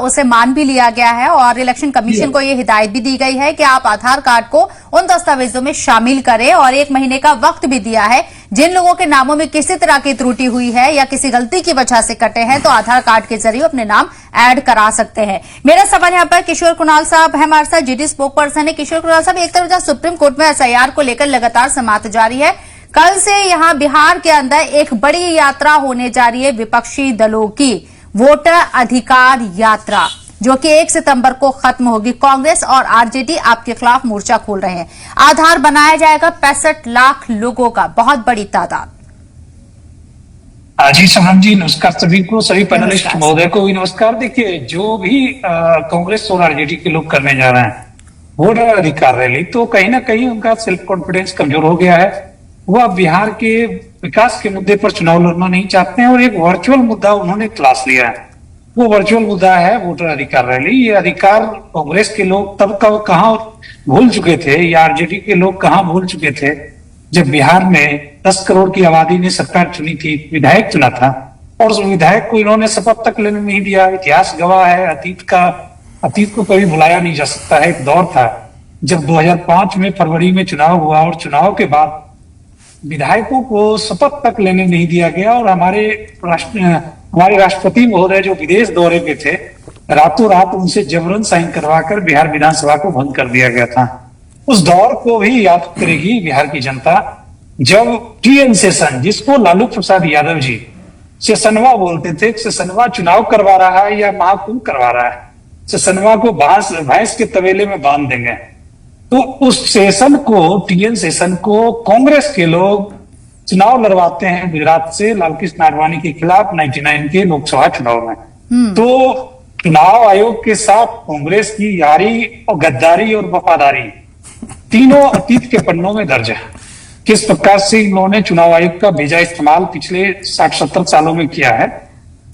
उसे मान भी लिया गया है और इलेक्शन कमीशन को ये हिदायत भी दी गई है कि आप आधार कार्ड को उन दस्तावेजों में शामिल करें और 1 महीने का वक्त भी दिया है। जिन लोगों के नामों में किसी तरह की त्रुटि हुई है या किसी गलती की वजह से कटे हैं तो आधार कार्ड के जरिए अपने नाम ऐड करा सकते हैं। मेरा सवाल यहाँ पर किशोर कुणाल साहब है हमारे साथ, जीडी स्पोक पर्सन है। किशोर कुणाल साहब, एक तरफ सुप्रीम कोर्ट में एसआईआर को लेकर लगातार समाअत जारी है, कल से यहां बिहार के अंदर एक बड़ी यात्रा होने जा रही है विपक्षी दलों की, वोटर अधिकार यात्रा, जो कि 1 सितंबर को खत्म होगी। कांग्रेस और आरजेडी आपके खिलाफ मोर्चा खोल रहे हैं। आधार बनाया जाएगा 65 लाख लोगों का, बहुत बड़ी तादाद। जी शबनम जी, नमस्कार सभी को, सभी पैनलिस्ट महोदय को भी नमस्कार। देखिए, जो भी कांग्रेस और आरजेडी के लोग करने जा रहे हैं वोटर अधिकार रैली, तो कहीं ना कहीं उनका सेल्फ कॉन्फिडेंस कमजोर हो गया है। वह बिहार के विकास के मुद्दे पर चुनाव लड़ना नहीं चाहते हैं और एक वर्चुअल मुद्दा उन्होंने तलाश लिया है। वो वर्चुअल मुद्दा है वोटर अधिकार रैली। ये अधिकार कांग्रेस के लोग तब कहाँ भूल चुके थे या आरजेडी के लोग कहाँ भूल चुके थे जब बिहार में 10 करोड़ की आबादी ने सरकार चुनी थी, विधायक चुना था और उस विधायक को इन्होंने शपथ तक लेने नहीं दिया। इतिहास गवाह है, अतीत को कभी भुलाया नहीं जा सकता है। एक दौर था जब 2005 में फरवरी में चुनाव हुआ और चुनाव के बाद विधायकों को शपथ तक लेने नहीं दिया गया और हमारे राष्ट्रपति महोदय जो विदेश दौरे पे थे, रातों रात उनसे जबरन साइन करवाकर बिहार विधानसभा को भंग कर दिया गया था। उस दौर को भी याद करेगी बिहार की जनता, जब टीएन सेशन, जिसको लालू प्रसाद यादव जी सेशनवा बोलते थे, सेशनवा चुनाव करवा रहा है या महाकुंभ करवा रहा है, सेशनवा को भैंस के तबेले में बांध देंगे। तो उस सेशन को, टीएन सेशन को कांग्रेस के लोग चुनाव लड़वाते हैं गुजरात से लालकृष्ण आडवाणी के खिलाफ 99 के लोकसभा चुनाव में। तो चुनाव आयोग के साथ कांग्रेस की यारी और गद्दारी और वफादारी तीनों अतीत के पन्नों में दर्ज है। किस प्रकार से इन्होंने चुनाव आयोग का भेजा इस्तेमाल पिछले 60-70 सालों में किया है।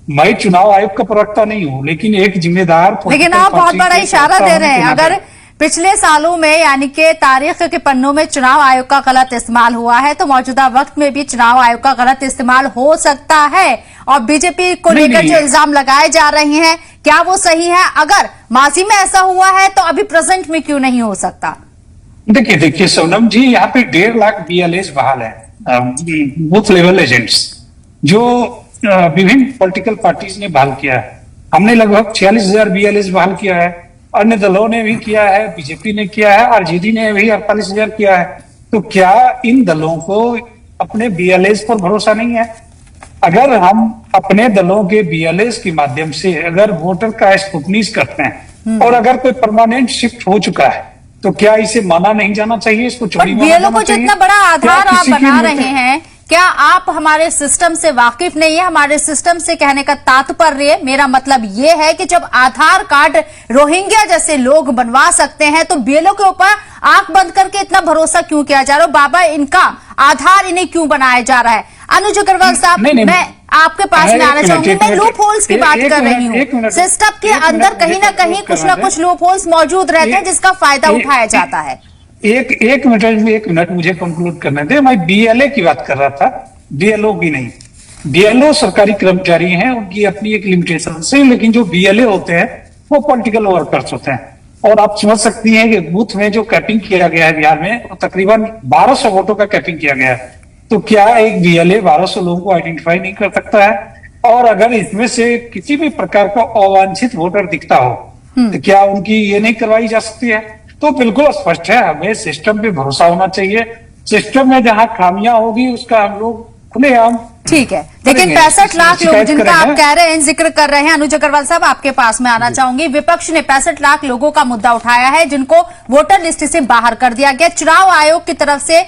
मैं चुनाव आयोग का प्रवक्ता नहीं हूं, लेकिन एक जिम्मेदार, लेकिन आप बहुत बड़ा इशारा दे रहे हैं। अगर पिछले सालों में यानी कि तारीख के पन्नों में चुनाव आयोग का गलत इस्तेमाल हुआ है, तो मौजूदा वक्त में भी चुनाव आयोग का गलत इस्तेमाल हो सकता है। और बीजेपी को लेकर जो इल्जाम लगाए जा रहे हैं, क्या वो सही है? अगर माजी में ऐसा हुआ है तो अभी प्रेजेंट में क्यों नहीं हो सकता? देखिए सोनम जी, यहाँ पे 1.5 लाख BLAs बहाल है, बूथ लेवल एजेंट्स, जो विभिन्न पॉलिटिकल पार्टीज ने बहाल किया है। हमने लगभग 46,000 BLAs बहाल किया है, अन्य दलों ने भी किया है, बीजेपी ने किया है, आरजेडी ने भी 48,000 किया है। तो क्या इन दलों को अपने BLAs पर भरोसा नहीं है? अगर हम अपने दलों के BLAs के माध्यम से अगर वोटर का स्क्रूटनी करते हैं और अगर कोई परमानेंट शिफ्ट हो चुका है, तो क्या इसे माना नहीं जाना चाहिए? इसको चोरी माना जाना चाहिए? को जितना बड़ा आधार आप बना रहे हैं, क्या आप हमारे सिस्टम से वाकिफ नहीं है? हमारे सिस्टम से कहने का तात्पर्य, मेरा मतलब ये है कि जब आधार कार्ड रोहिंग्या जैसे लोग बनवा सकते हैं, तो BLO के ऊपर आंख बंद करके इतना भरोसा क्यों किया जा रहा है? बाबा, इनका आधार इन्हें क्यों बनाया जा रहा है? अनुज अग्रवाल साहब, मैं आपके पास में आना चाहूंगी। मैं लूप होल्स की बात कर रही हूँ। सिस्टम के अंदर कहीं ना कहीं कुछ ना कुछ लूप होल्स मौजूद रहते हैं जिसका फायदा उठाया जाता है। एक मिनट मुझे कंक्लूड करने दे। मैं BLA की बात कर रहा था, BLO की नहीं। BLO सरकारी कर्मचारी हैं, उनकी अपनी एक लिमिटेशन से, लेकिन जो BLA होते हैं वो पॉलिटिकल वर्कर्स होते हैं। और आप समझ सकती हैं कि बूथ में जो कैपिंग किया गया है बिहार में, तो तकरीबन 1200 वोटों का कैपिंग किया गया है। तो क्या एक BLA 1200 लोगों को आइडेंटिफाई नहीं कर सकता है? और अगर इसमें से किसी भी प्रकार का अवांछित वोटर दिखता हो, तो क्या उनकी ये नहीं करवाई जा सकती है? तो बिल्कुल स्पष्ट है, हमें सिस्टम पे भरोसा होना चाहिए। सिस्टम में जहां खामियां होगी उसका हम लोग खुलेआम, ठीक है। लेकिन 65 लाख लोग जिनका आप कह रहे हैं, जिक्र कर रहे हैं, अनुज अग्रवाल साहब आपके पास में आना चाहूंगी। विपक्ष ने 65 लाख लोगों का मुद्दा उठाया है जिनको वोटर लिस्ट से बाहर कर दिया गया। चुनाव आयोग की तरफ से